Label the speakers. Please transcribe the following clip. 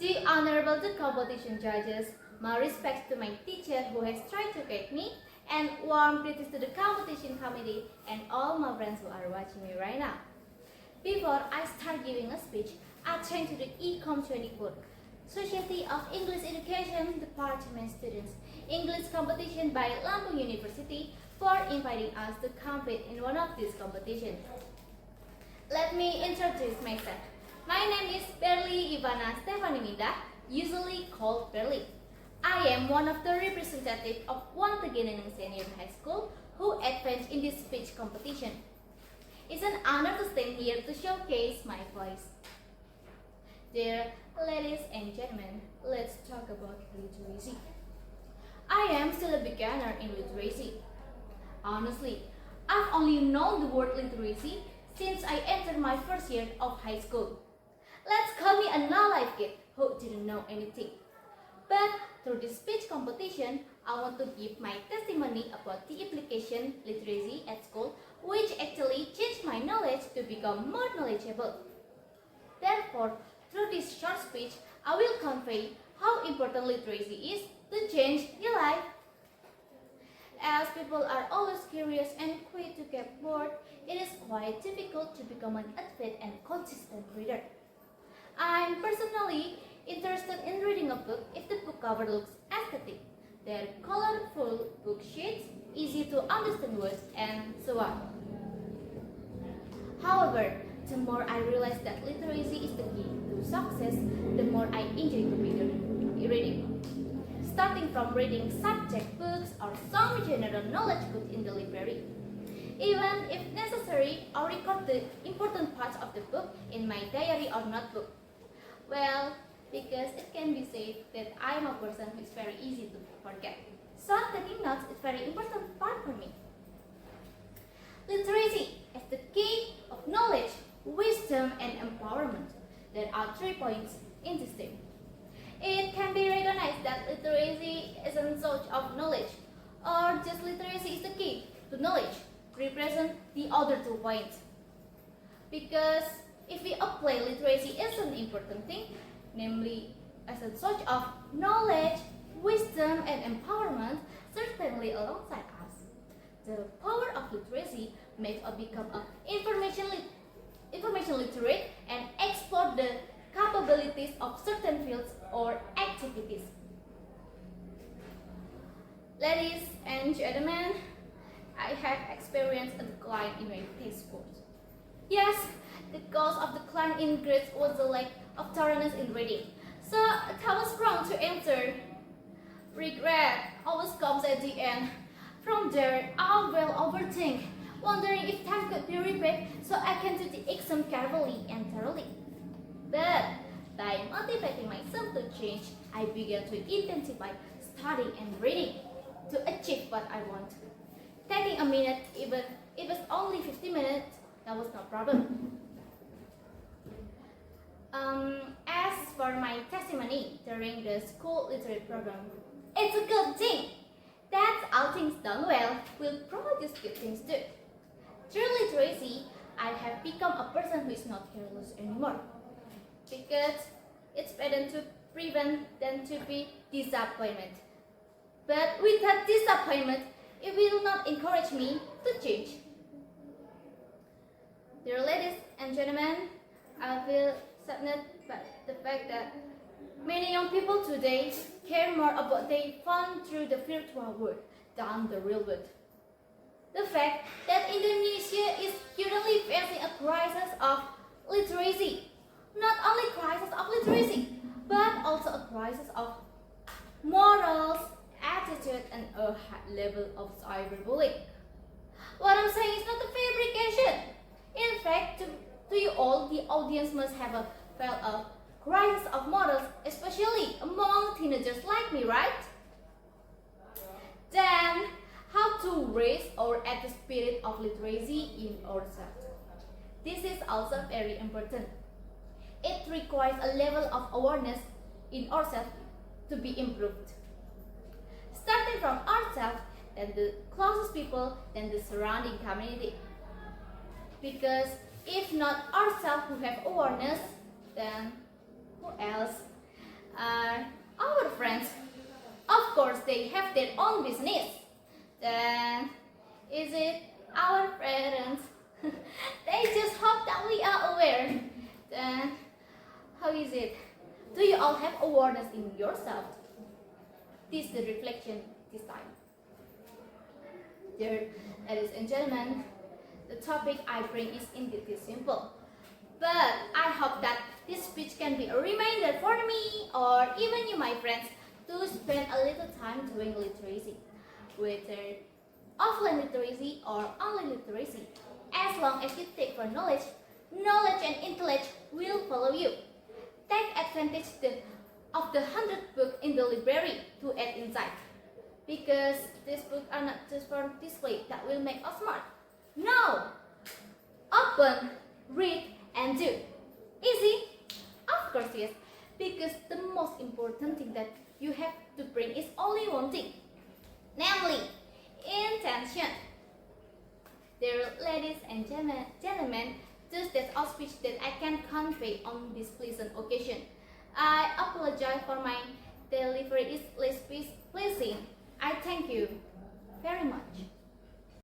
Speaker 1: The Honorable the competition judges, my respects to my teacher who has tried to guide me, and warm greetings to the competition committee and all my friends who are watching me right now. Before I start giving a speech, I thank to the ECOMP24, Society of English Education Department Students, English competition by Lampung University for inviting us to compete in one of these competitions. Let me introduce myself. My name is Berly Ivana Stephanie Minda, usually called Berly. I am one of the representatives of One Tegeneneng Senior High School who advanced in this speech competition. It's an honor to stand here to showcase my voice. Dear ladies and gentlemen, let's talk about literacy. I am still a beginner in literacy. Honestly, I've only known the word literacy since I entered my first year of high school. Let's call me a no-life kid who didn't know anything. But through this speech competition, I want to give my testimony about the application literacy at school, which actually changed my knowledge to become more knowledgeable. Therefore, through this short speech, I will convey how important literacy is to change your life. As people are always curious and quick to get bored, it is quite difficult to become an avid and consistent reader. I'm personally interested in reading a book if the book cover looks aesthetic, their colorful book sheets, easy to understand words, and so on. However, the more I realize that literacy is the key to success, the more I enjoy reading. Starting from reading subject books or some general knowledge books in the library. Even if necessary, I'll record the important parts of the book in my diary or notebook. Well, because it can be said that I am a person who is very easy to forget. So taking notes is very important part for me. Literacy is the key of knowledge, wisdom, and empowerment. There are 3 points in this theme. It can be recognized that literacy isn't source of knowledge, or just literacy is the key to knowledge, represent the other 2 points. Because if we apply literacy as an important thing, namely as a source of knowledge, wisdom, and empowerment, certainly alongside us, the power of literacy makes us become an information literate and explore the capabilities of certain fields or activities. Ladies and gentlemen, I have experienced a decline in my test scores. Yes, the cause of decline in grades was the lack of thoroughness in reading. So I was wrong to answer. Regret always comes at the end. From there, I will overthink, wondering if time could be repeated so I can do the exam carefully and thoroughly. But by motivating myself to change, I began to intensify studying and reading to achieve what I want. Taking a minute, even if it's only 50 minutes, that was no problem. As for my testimony during the school literary program, it's a good thing that all things done well will produce good things too. Through literacy, I have become a person who is not careless anymore. Because it's better to prevent than to be disappointed. But without disappointment, it will not encourage me to change. Dear ladies and gentlemen, I feel saddened by the fact that many young people today care more about they found through the virtual world than the real world. The fact that Indonesia is currently facing a crisis of literacy. Not only crisis of literacy, but also a crisis of morals, attitude, and a high level of cyberbullying. What I'm saying is not a fabrication. In fact, to you all, the audience must have felt a crisis of morals, especially among teenagers like me, right? Then, how to raise or add the spirit of literacy in ourselves. This is also very important. It requires a level of awareness in ourselves to be improved. Starting from ourselves, then the closest people, then the surrounding community. Because if not ourselves who have awareness, then who else? own business. Then, is it our parents? They just hope that we are aware. Then, how is it? Do you all have awareness in yourself? This is the reflection this time. Dear ladies and gentlemen, the topic I bring is indeed simple. But I hope that this speech can be a reminder for me or even you, my friends, to spend a little time doing literacy, whether offline literacy or online literacy. As long as you take for knowledge, knowledge and intellect will follow you. Take advantage of the 100 books in the library to add insight. Because these books are not just for display that will make us smart. No! Open, read, and do. Easy? Of course yes. Because the most important thing that you have to bring is only one thing. Namely, intention. Dear ladies and gentlemen, just that's all speech that I can convey on this pleasant occasion. I apologize for my delivery is less pleasing. I thank you very much.